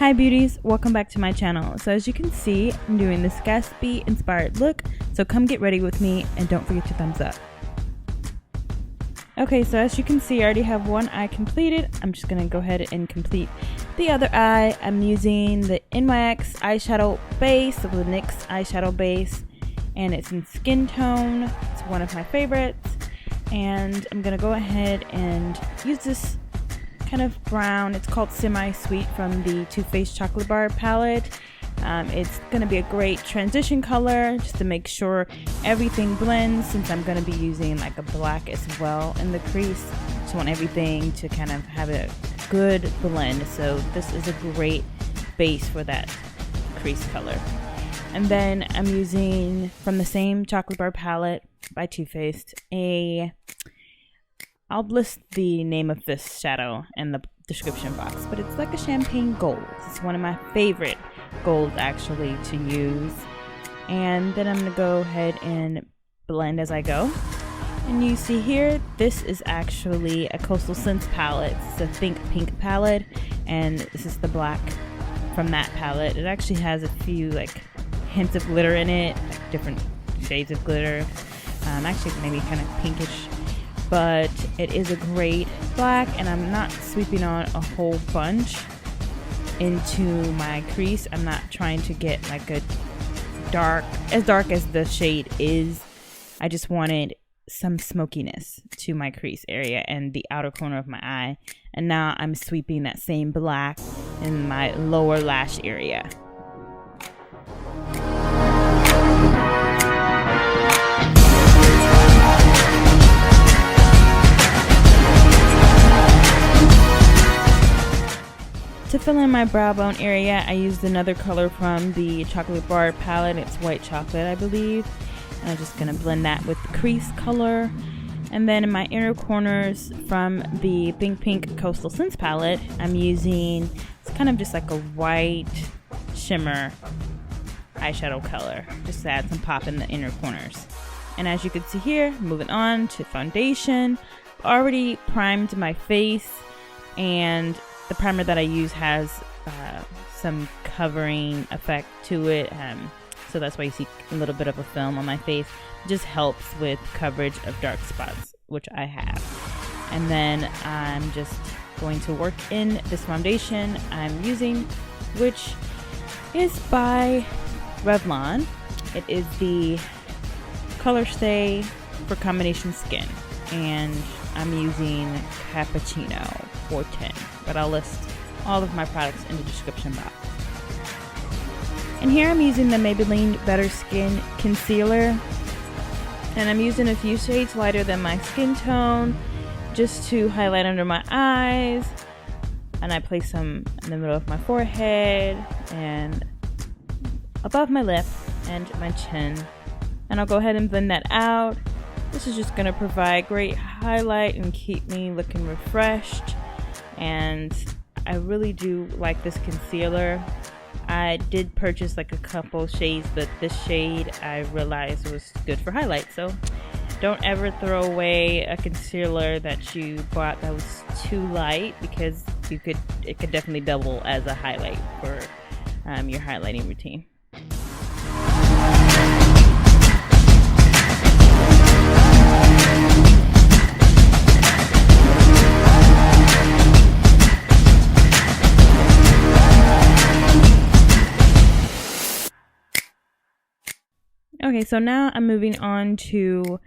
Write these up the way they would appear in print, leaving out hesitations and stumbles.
Hi beauties, welcome back to my channel. So as you can see, I'm doing this Gatsby inspired look, so come get ready with me and don't forget to thumbs up. Okay, so as you can see, I already have one eye completed. I'm just gonna go ahead and complete the other eye. I'm using the NYX Eyeshadow Base, of the NYX Eyeshadow Base, and it's in skin tone. It's one of my favorites, and I'm gonna go ahead and use this kind of brown. It's called Semi Sweet from the TooFaced Chocolate Bar palette. It's going to be a great transition color just to make sure everything blends, since I'm going to be using like a black as well in the crease. Just want everything to kind of have a good blend, so this is a great base for that crease color. And then I'm using, from the same Chocolate Bar palette by TooFaced, I'll list the name of this shadow in the description box, but it's like a champagne gold. It's one of my favorite golds actually to use. And then I'm gonna go ahead and blend as I go. And you see here, this is actually a Coastal Scents palette. It's a Think Pink palette, and this is the black from that palette. It actually has a few like hints of glitter in it, like different shades of glitter. Actually maybe kind of pinkish. But it is a great black, and I'm not sweeping on a whole bunch into my crease. I'm not trying to get like a dark as the shade is. I just wanted some smokiness to my crease area and the outer corner of my eye. And now I'm sweeping that same black in my lower lash area. To fill in my brow bone area, I used another color from the Chocolate Bar palette. It's white chocolate, I believe. And I'm just going to blend that with the crease color. And then in my inner corners from the Think Pink Coastal Scents palette, I'm using, it's kind of just like a white shimmer eyeshadow color, just to add some pop in the inner corners. And as you can see here, moving on to foundation, already primed my face, and the primer that I use has some covering effect to it, so that's why you see a little bit of a film on my face. It just helps with coverage of dark spots, which I have. And then I'm just going to work in this foundation I'm using, which is by Revlon. It is the Color Stay for Combination Skin, and I'm using Cappuccino 410, but I'll list all of my products in the description box. And here I'm using the Maybelline Better Skin Concealer, and I'm using a few shades lighter than my skin tone just to highlight under my eyes, and I place some in the middle of my forehead and above my lip and my chin, and I'll go ahead and blend that out. This is just going to provide great highlight and keep me looking refreshed. And I really do like this concealer. I did purchase like a couple shades, but this shade I realized was good for highlight. So don't ever throw away a concealer that you bought that was too light, because it could definitely double as a highlight for your highlighting routine. Okay, so now I'm moving on to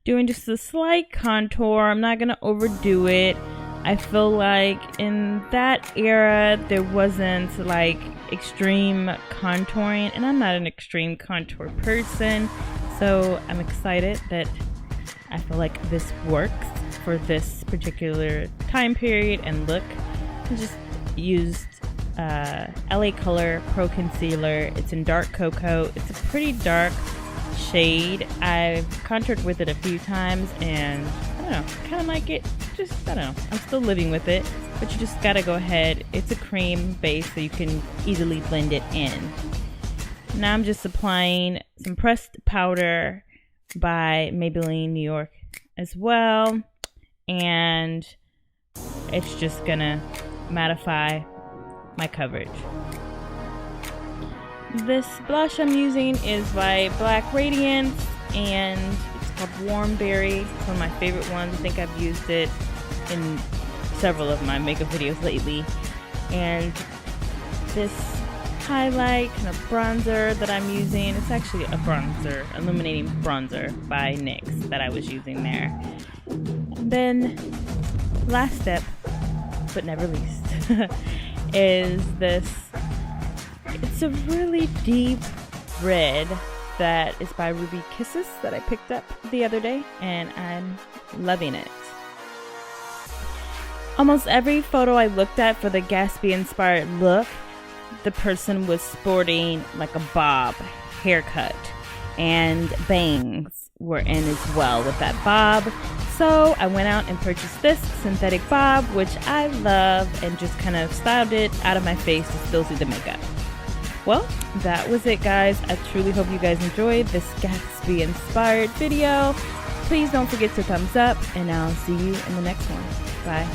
doing just a slight contour. I'm not going to overdo it. I feel like in that era there wasn't like extreme contouring, and I'm not an extreme contour person, so I'm excited that I feel like this works for this particular time period and look. I just used LA Color Pro Concealer. It's in dark cocoa. It's a pretty dark shade. I've contoured with it a few times, and I don't know, kind of like it. Just, I don't know, I'm still living with it, but you just gotta go ahead. It's a cream base, so you can easily blend it in. Now I'm just applying some pressed powder by Maybelline New York as well, and it's just gonna mattify my coverage. This blush I'm using is by Black Radiance, and it's called Warm Berry. It's one of my favorite ones. I think I've used it in several of my makeup videos lately. And this highlight kind of bronzer that I'm using, it's actually a bronzer, illuminating bronzer by NYX that I was using there. And then last step, but never least, is this. It's a really deep red that is by Ruby Kisses that I picked up the other day, and I'm loving it. Almost every photo I looked at for the Gatsby inspired look, the person was sporting like a bob haircut, and bangs were in as well with that bob. So I went out and purchased this synthetic bob, which I love, and just kind of styled it out of my face to still see the makeup. Well, that was it, guys. I truly hope you guys enjoyed this Gatsby inspired video. Please don't forget to thumbs up, and I'll see you in the next one. Bye.